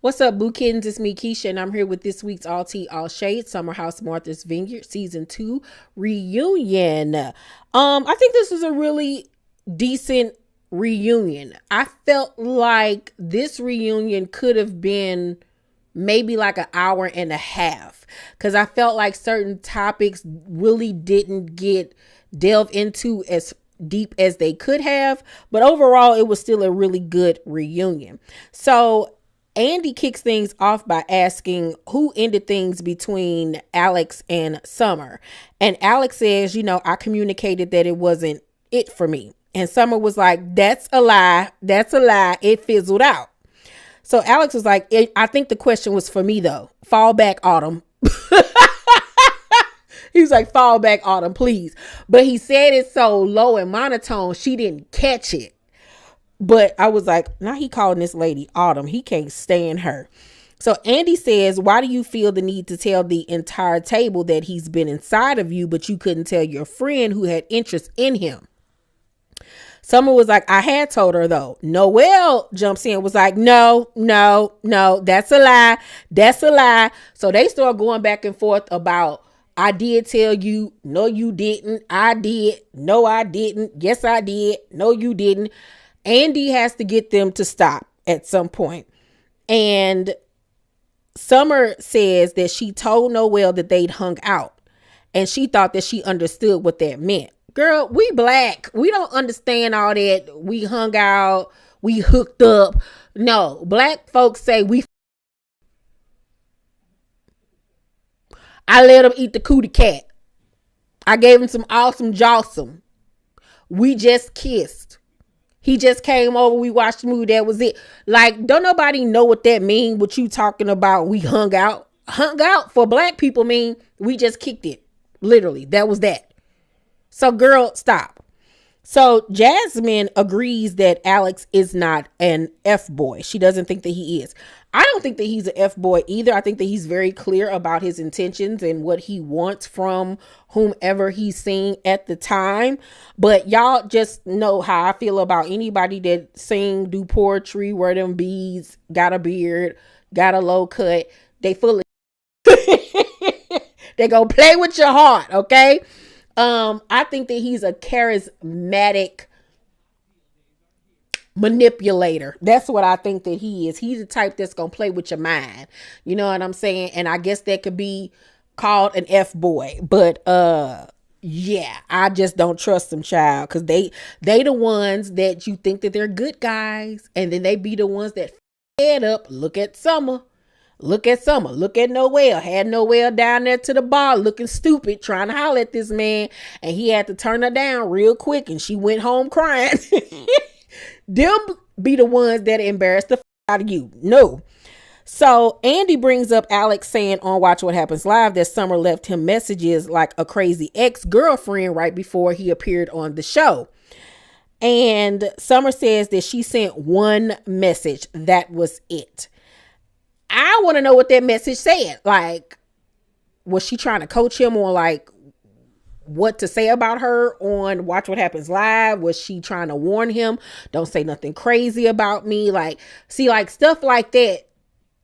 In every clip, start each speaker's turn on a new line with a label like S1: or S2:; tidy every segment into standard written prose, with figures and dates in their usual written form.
S1: What's up, Boo Kittens? It's me, Keisha, and I'm here with this week's All Tea, All Shade, Summer House Martha's Vineyard Season 2 reunion. I think this is a really decent reunion. I felt like this reunion could have been maybe like an hour and a half because I felt like certain topics really didn't get delved into as deep as they could have, but overall it was still a really good reunion. So Andy kicks things off by asking who ended things between Alex and Summer. And Alex says, I communicated that it wasn't it for me. And Summer was like, that's a lie. That's a lie. It fizzled out. So Alex was like, I think the question was for me though. Fall back, Autumn. He was like, fall back, Autumn, please. But he said it so low and monotone, she didn't catch it. But I was like, now he calling this lady Autumn. He can't stand her. So Andy says, why do you feel the need to tell the entire table that he's been inside of you, but you couldn't tell your friend who had interest in him? Summer was like, I had told her though. Noelle jumps in, was like, no, that's a lie. That's a lie. So they start going back and forth about, I did tell you. No, you didn't. I did. No, I didn't. Yes, I did. No, you didn't. Andy has to get them to stop at some point. And Summer says that she told Noelle that they'd hung out. And she thought that she understood what that meant. Girl, we black. We don't understand all that. We hung out. We hooked up. No, black folks say I let him eat the cootie cat. I gave him some awesome jawsome. We just kissed. He just came over. We watched the movie. That was it. Like, don't nobody know what that mean? What you talking about? We hung out. Hung out for black people mean we just kicked it. Literally. That was that. So, girl, stop. So Jasmine agrees that Alex is not an F-boy. She doesn't think that he is. I don't think that he's an F-boy either. I think that he's very clear about his intentions and what he wants from whomever he's seeing at the time. But y'all just know how I feel about anybody that sing, do poetry, wear them beads, got a beard, got a low cut. They full of they gonna play with your heart, okay? I think that he's a charismatic manipulator. That's what I think that he is. He's the type that's gonna play with your mind. You know what I'm saying? And I guess that could be called an F-boy. But yeah, I just don't trust them, child, because they the ones that you think that they're good guys, and then they be the ones that head up. Look at Summer. Look at Summer. Look at Noelle. Had Noelle down there to the bar looking stupid, trying to holler at this man. And he had to turn her down real quick. And she went home crying. Them be the ones that embarrass the out of you. No. So Andy brings up Alex saying on Watch What Happens Live that Summer left him messages like a crazy ex-girlfriend right before he appeared on the show. And Summer says that she sent one message. That was it. I want to know what that message said. Like, was she trying to coach him on like what to say about her on Watch What Happens Live? Was she trying to warn him? Don't say nothing crazy about me. Like, see, like stuff like that.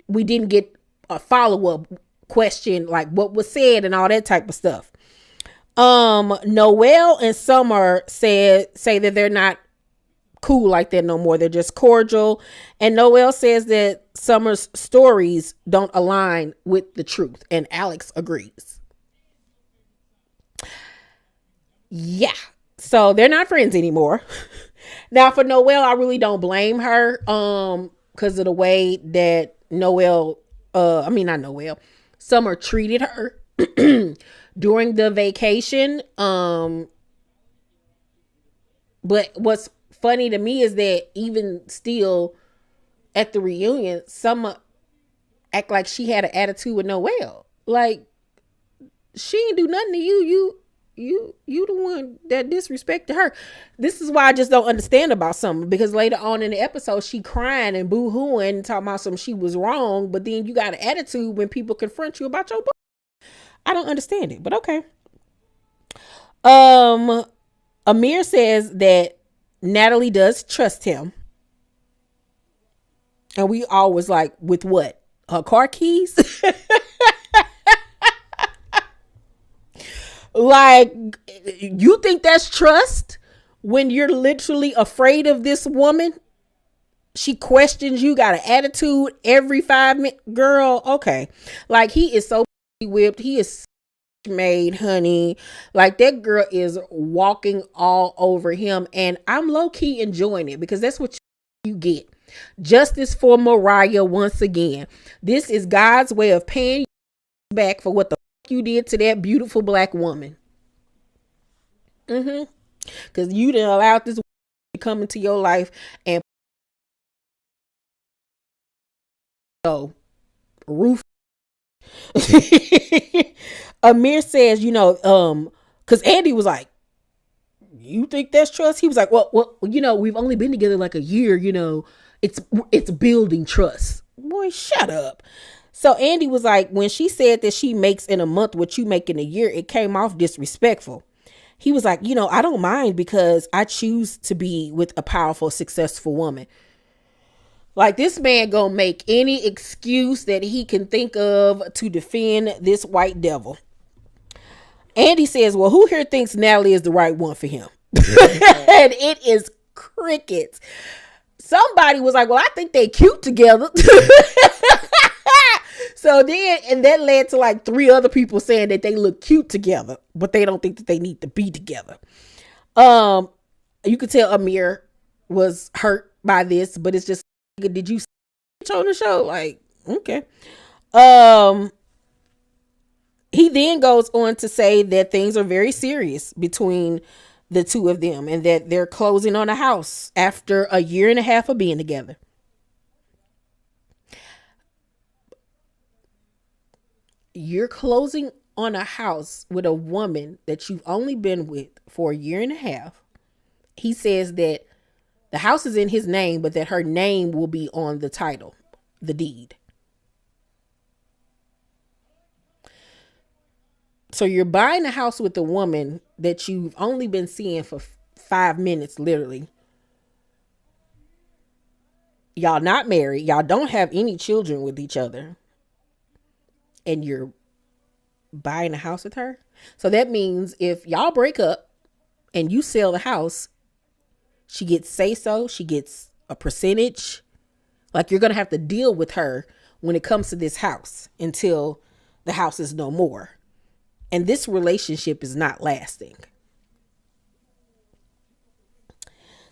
S1: We didn't get a follow-up question, like what was said and all that type of stuff. Noelle and Summer say that they're not cool like that no more. They're just cordial. And Noelle says that Summer's stories don't align with the truth. And Alex agrees. Yeah. So they're not friends anymore. Now for Noelle, I really don't blame her. Because of the way that Summer treated her during the vacation. But what's funny to me is that even still at the reunion, Summer act like she had an attitude with Noelle. Like, she ain't do nothing to you. You the one that disrespected her. This is why I just don't understand about Summer, because later on in the episode, she crying and boo-hooing, talking about something she was wrong, but then you got an attitude when people confront you about your book. I don't understand it, but okay. Amir says that Natalie does trust him. And we always like, with what? Her car keys? Like, you think that's trust when you're literally afraid of this woman? She questions you, got an attitude every 5 minutes. Girl, okay. Like, he is so whipped. He is made, honey. Like, that girl is walking all over him. And I'm low-key enjoying it because that's what you get. Justice for Mariah once again. This is God's way of paying you back for what the fuck you did to that beautiful black woman. Because you didn't allow this to come into your life and roof. Amir says, because Andy was like, you think that's trust? He was like, well, we've only been together like a year, it's building trust. Boy, shut up. So Andy was like, when she said that she makes in a month what you make in a year, it came off disrespectful. He was like, I don't mind because I choose to be with a powerful, successful woman. Like, this man gonna make any excuse that he can think of to defend this white devil. Andy says, well, who here thinks Natalie is the right one for him? And it is crickets. Somebody was like, well, I think they cute together. So then, and that led to like 3 other people saying that they look cute together, but they don't think that they need to be together. You could tell Amir was hurt by this, but it's just, did you on the show? Like, okay. He then goes on to say that things are very serious between the two of them and that they're closing on a house after a year and a half of being together. You're closing on a house with a woman that you've only been with for a year and a half. He says that the house is in his name, but that her name will be on the title, the deed. So you're buying a house with a woman that you've only been seeing for 5 minutes, literally. Y'all not married. Y'all don't have any children with each other. And you're buying a house with her. So that means if y'all break up and you sell the house, she gets say-so. She gets a percentage. Like, you're going to have to deal with her when it comes to this house until the house is no more. And this relationship is not lasting.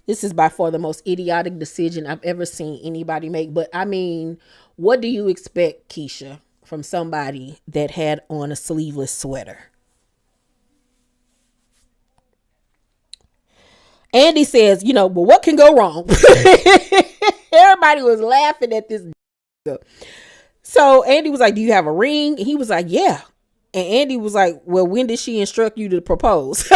S1: This is by far the most idiotic decision I've ever seen anybody make. But I mean, what do you expect, Keisha, from somebody that had on a sleeveless sweater? Andy says, well, what can go wrong? Everybody was laughing at this. So Andy was like, do you have a ring? And he was like, yeah. And Andy was like, well, when did she instruct you to propose?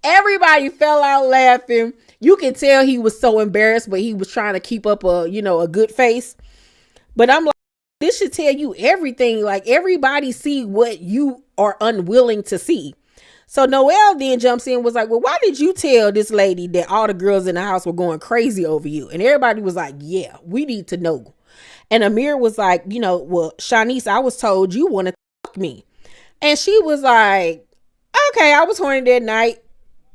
S1: Everybody fell out laughing. You can tell he was so embarrassed, but he was trying to keep up a good face. But I'm like, this should tell you everything. Like, everybody see what you are unwilling to see. So Noelle then jumps in, was like, well, why did you tell this lady that all the girls in the house were going crazy over you? And everybody was like, yeah, we need to know. And Amir was like, well, Shanice, I was told you want to fuck me. And she was like, okay, I was horny that night.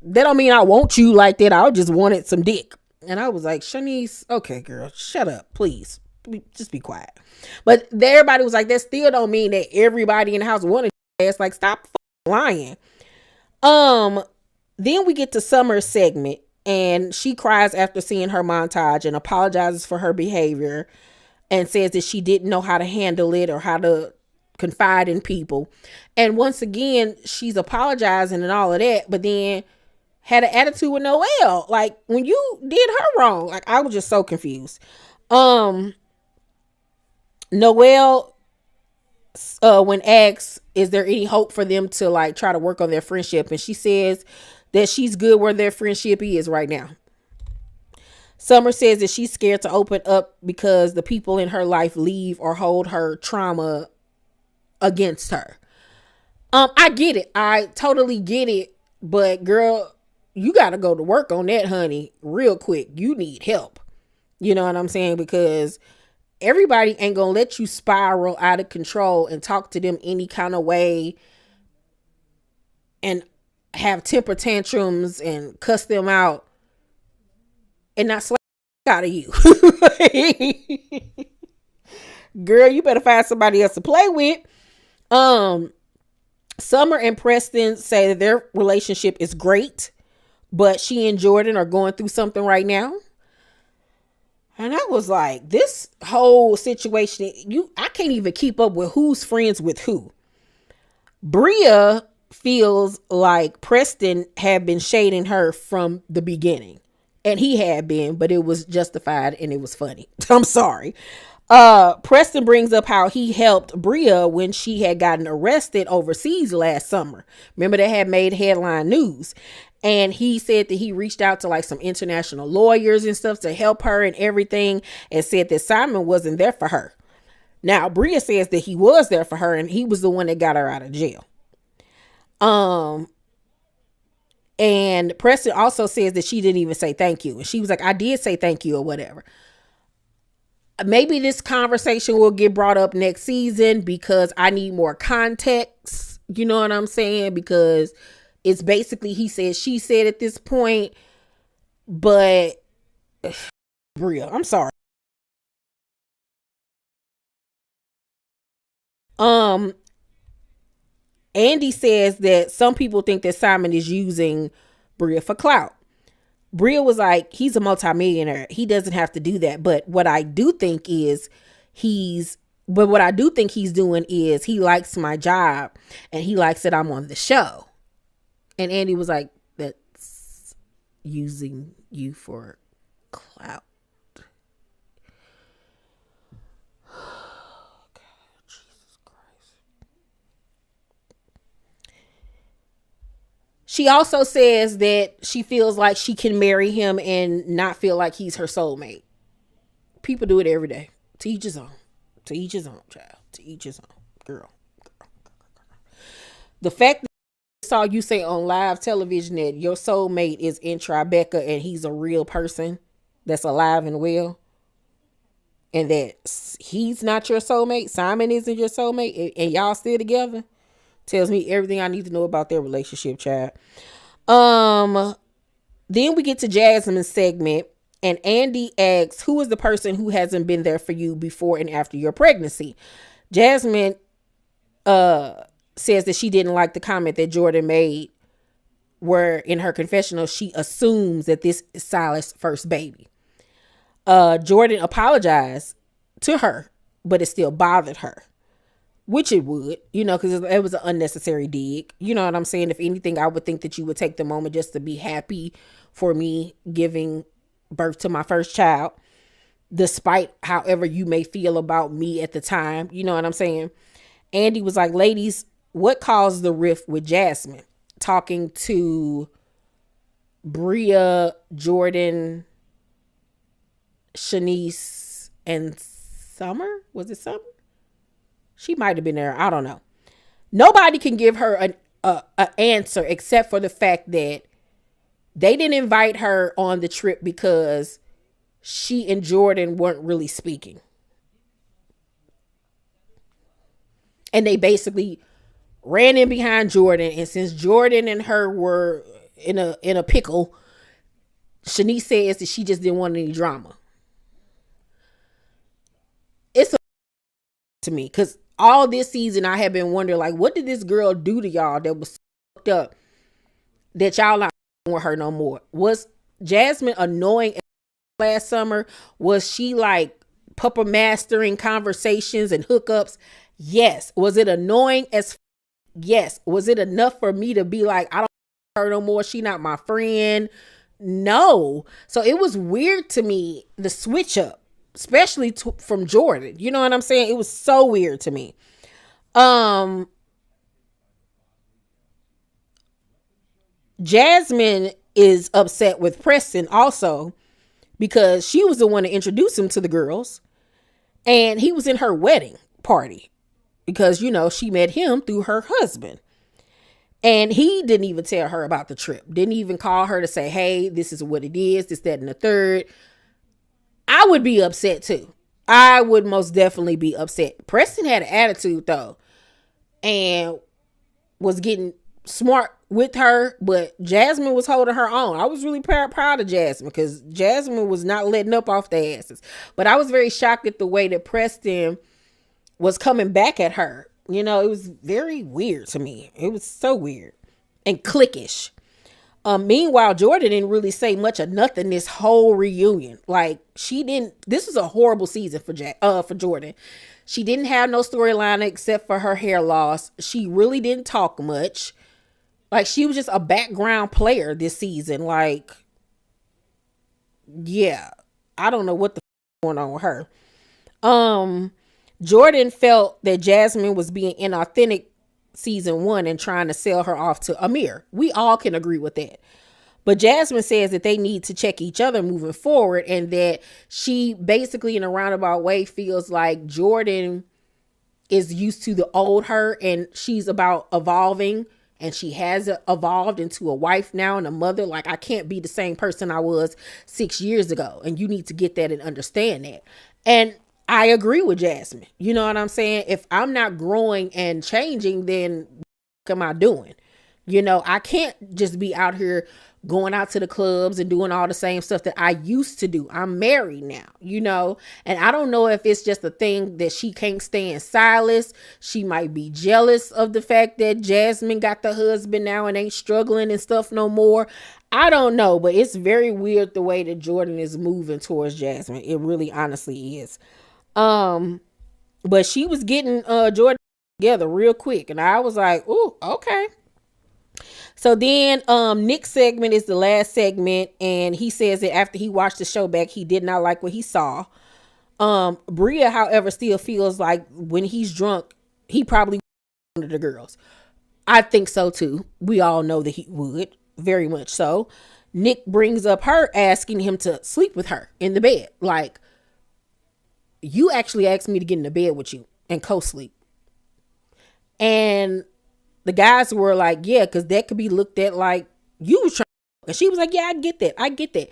S1: That don't mean I want you like that. I just wanted some dick. And I was like, Shanice, okay, girl, shut up, please. Just be quiet. But everybody was like, that still don't mean that everybody in the house wanted your ass. Like, stop lying. Then we get to Summer's segment, and she cries after seeing her montage and apologizes for her behavior and says that she didn't know how to handle it or how to confide in people. And once again, she's apologizing and all of that, but then had an attitude with Noelle. Like, when you did her wrong, like, I was just so confused. Noelle, when asked, is there any hope for them to like try to work on their friendship? And she says that she's good where their friendship is right now. Summer says that she's scared to open up because the people in her life leave or hold her trauma against her. I get it. I totally get it. But girl, you got to go to work on that, honey, real quick. You need help. You know what I'm saying? Because everybody ain't gonna let you spiral out of control and talk to them any kind of way and have temper tantrums and cuss them out and not slap out of you. Girl, you better find somebody else to play with. Summer and Preston say that their relationship is great, but she and Jordan are going through something right now. And I was like, this whole situation, I can't even keep up with who's friends with who. Bria feels like Preston had been shading her from the beginning. And he had been, but it was justified and it was funny. I'm sorry. Preston brings up how he helped Bria when she had gotten arrested overseas last summer. Remember, that had made headline news. And he said that he reached out to like some international lawyers and stuff to help her and everything, and said that Simon wasn't there for her. Now, Bria says that he was there for her and he was the one that got her out of jail. And Preston also says that she didn't even say thank you. And she was like, I did say thank you or whatever. Maybe this conversation will get brought up next season because I need more context. You know what I'm saying? Because it's basically he said, she said at this point. But Bria, I'm sorry. Andy says that some people think that Simon is using Bria for clout. Bria was like, he's a multimillionaire. He doesn't have to do that. But what I do think he's doing is he likes my job and he likes that I'm on the show. And Andy was like, that's using you for clout. She also says that she feels like she can marry him and not feel like he's her soulmate. People do it every day. To each his own. To each his own, child. To each his own. Girl. The fact that I saw you say on live television that your soulmate is in Tribeca and he's a real person that's alive and well, and that he's not your soulmate, Simon isn't your soulmate, and y'all still together, tells me everything I need to know about their relationship, child. Then we get to Jasmine's segment, and Andy asks, who is the person who hasn't been there for you before and after your pregnancy? Jasmine says that she didn't like the comment that Jordan made, where in her confessional she assumes that this is Silas' first baby. Jordan apologized to her, but it still bothered her. Which it would, because it was an unnecessary dig. You know what I'm saying? If anything, I would think that you would take the moment just to be happy for me giving birth to my first child, despite however you may feel about me at the time. You know what I'm saying? Andy was like, ladies, what caused the rift with Jasmine? Talking to Bria, Jordan, Shanice, and Summer? Was it Summer? She might have been there. I don't know. Nobody can give her an answer except for the fact that they didn't invite her on the trip because she and Jordan weren't really speaking. And they basically ran in behind Jordan. And since Jordan and her were in a pickle, Shanice says that she just didn't want any drama. It's to me because all this season I have been wondering, like, what did this girl do to y'all that was fucked up that y'all not with her no more? Was Jasmine annoying last summer? Was she like puppet mastering conversations and hookups? Yes. Was it annoying as yes. Was it enough for me to be like, I don't her no more, she not my friend? No. So it was weird to me, the switch up, especially from Jordan. You know what I'm saying? It was so weird to me. Jasmine is upset with Preston also because she was the one to introduce him to the girls, and he was in her wedding party because, she met him through her husband. And he didn't even tell her about the trip. Didn't even call her to say, hey, this is what it is, this, that, and the third. I would be upset too. I would most definitely be upset. Preston had an attitude though, and was getting smart with her, but Jasmine was holding her own. I was really proud of Jasmine, because Jasmine was not letting up off their asses. But I was very shocked at the way that Preston was coming back at her. You know, it was very weird to me. It was so weird and cliquish. Meanwhile, Jordan didn't really say much of nothing this whole reunion. Like, she didn't. This was a horrible season for Jordan. She didn't have no storyline except for her hair loss. She really didn't talk much. Like, she was just a background player this season. Like, yeah, I don't know what the going on with her. Jordan felt that Jasmine was being inauthentic season 1 and trying to sell her off to Amir. We all can agree with that. But Jasmine says that they need to check each other moving forward, and that she basically in a roundabout way feels like Jordan is used to the old her and she's about evolving, and she has evolved into a wife now and a mother. Like, I can't be the same person I was 6 years ago, and you need to get that and understand that. And I agree with Jasmine. You know what I'm saying? If I'm not growing and changing, then what am I doing? You know, I can't just be out here going out to the clubs and doing all the same stuff that I used to do. I'm married now, you know, and I don't know if it's just a thing that she can't stand Silas. She might be jealous of the fact that Jasmine got the husband now and ain't struggling and stuff no more. I don't know, but it's very weird the way that Jordan is moving towards Jasmine. It really honestly is. But she was getting Jordan together real quick, and I was like, ooh, okay. So then Nick's segment is the last segment, and he says that after he watched the show back, he did not like what he saw. Bria, however, still feels like when he's drunk, he probably one of the girls. I think so too. We all know that he would, very much so. Nick brings up her asking him to sleep with her in the bed. Like, you actually asked me to get in the bed with you and co-sleep. And the guys were like, yeah, because that could be looked at like you was trying. And she was like, yeah, I get that.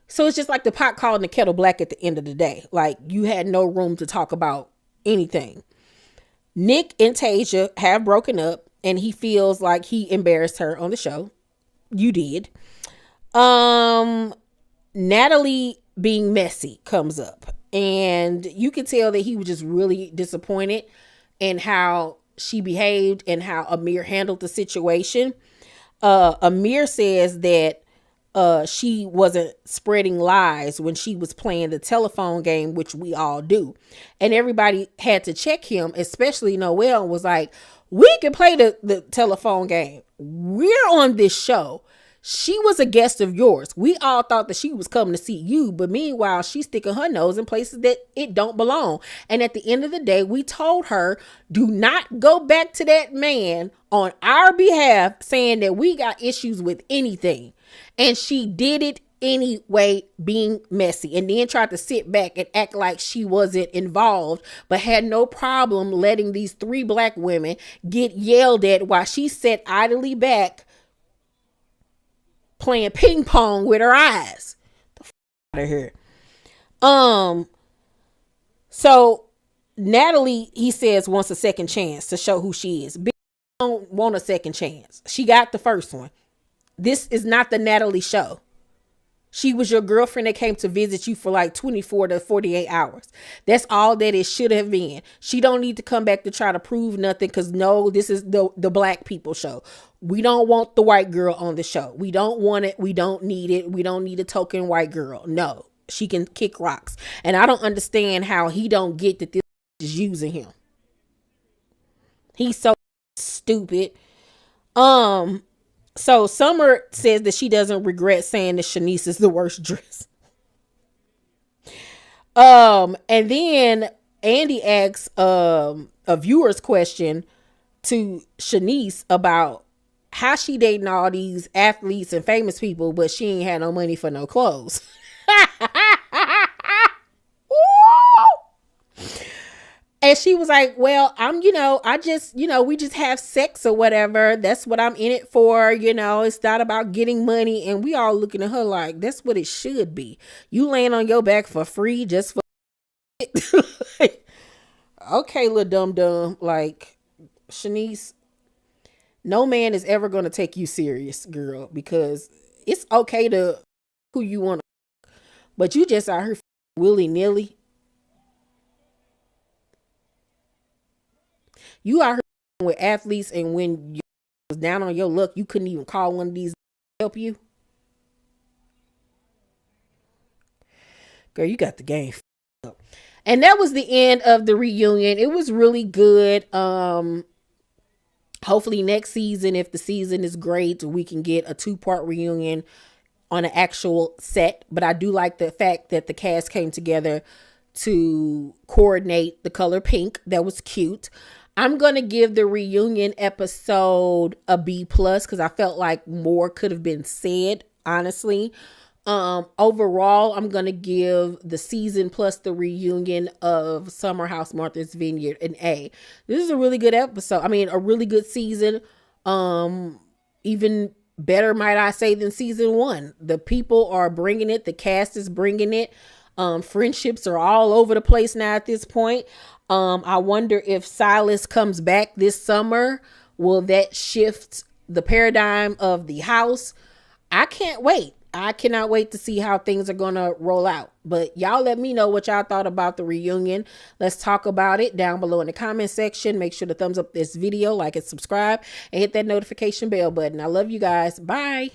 S1: So it's just like the pot calling the kettle black at the end of the day. Like, you had no room to talk about anything. Nick and Tasia have broken up, and he feels like he embarrassed her on the show. You did. Natalie being messy comes up, and you can tell that he was just really disappointed in how she behaved and how Amir handled the situation. Amir says that she wasn't spreading lies when she was playing the telephone game, which we all do. And everybody had to check him, especially Noelle was like, we can play the telephone game. We're on this show. She was a guest of yours. We all thought that she was coming to see you, but meanwhile, she's sticking her nose in places that it don't belong. And at the end of the day, we told her, do not go back to that man on our behalf saying that we got issues with anything. And she did it anyway, being messy, and then tried to sit back and act like she wasn't involved, but had no problem letting these 3 black women get yelled at while she sat idly back playing ping pong with her eyes. The f out of here. So Natalie, he says, wants a second chance to show who she is. Bitch don't want a second chance. She got the first one. This is not the Natalie show. She was your girlfriend that came to visit you for like 24 to 48 hours. That's all that it should have been. She don't need to come back to try to prove nothing, because no, this is the black people show. We don't want the white girl on the show. We don't want it. We don't need it. We don't need a token white girl. No, she can kick rocks. And I don't understand how he don't get that this is using him. He's so stupid. So Summer says that she doesn't regret saying that Shanice is the worst dress. And then Andy asks a viewer's question to Shanice about how she dating all these athletes and famous people, but she ain't had no money for no clothes. And she was like, well, I just, we just have sex or whatever. That's what I'm in it for. It's not about getting money. And we all looking at her like, that's what it should be. You laying on your back for free just for like, okay, little dum-dum. Like, Shanice, no man is ever going to take you serious, girl, because it's okay to who you want to, but you just out here willy-nilly. You out here with athletes, and when you was down on your luck, you couldn't even call one of these to help you. Girl, you got the game up. And that was the end of the reunion. It was really good. Hopefully next season, if the season is great, we can get a 2-part reunion on an actual set. But I do like the fact that the cast came together to coordinate the color pink. That was cute. I'm going to give the reunion episode a B+ because I felt like more could have been said, honestly. Overall, I'm going to give the season plus the reunion of Summer House Martha's Vineyard an A. This is a really good episode. I mean, a really good season. Even better, might I say, than season 1. The people are bringing it. The cast is bringing it. Friendships are all over the place now at this point. I wonder if Silas comes back this summer. Will that shift the paradigm of the house? I can't wait. I cannot wait to see how things are going to roll out. But y'all let me know what y'all thought about the reunion. Let's talk about it down below in the comment section. Make sure to thumbs up this video, like and subscribe, and hit that notification bell button. I love you guys. Bye.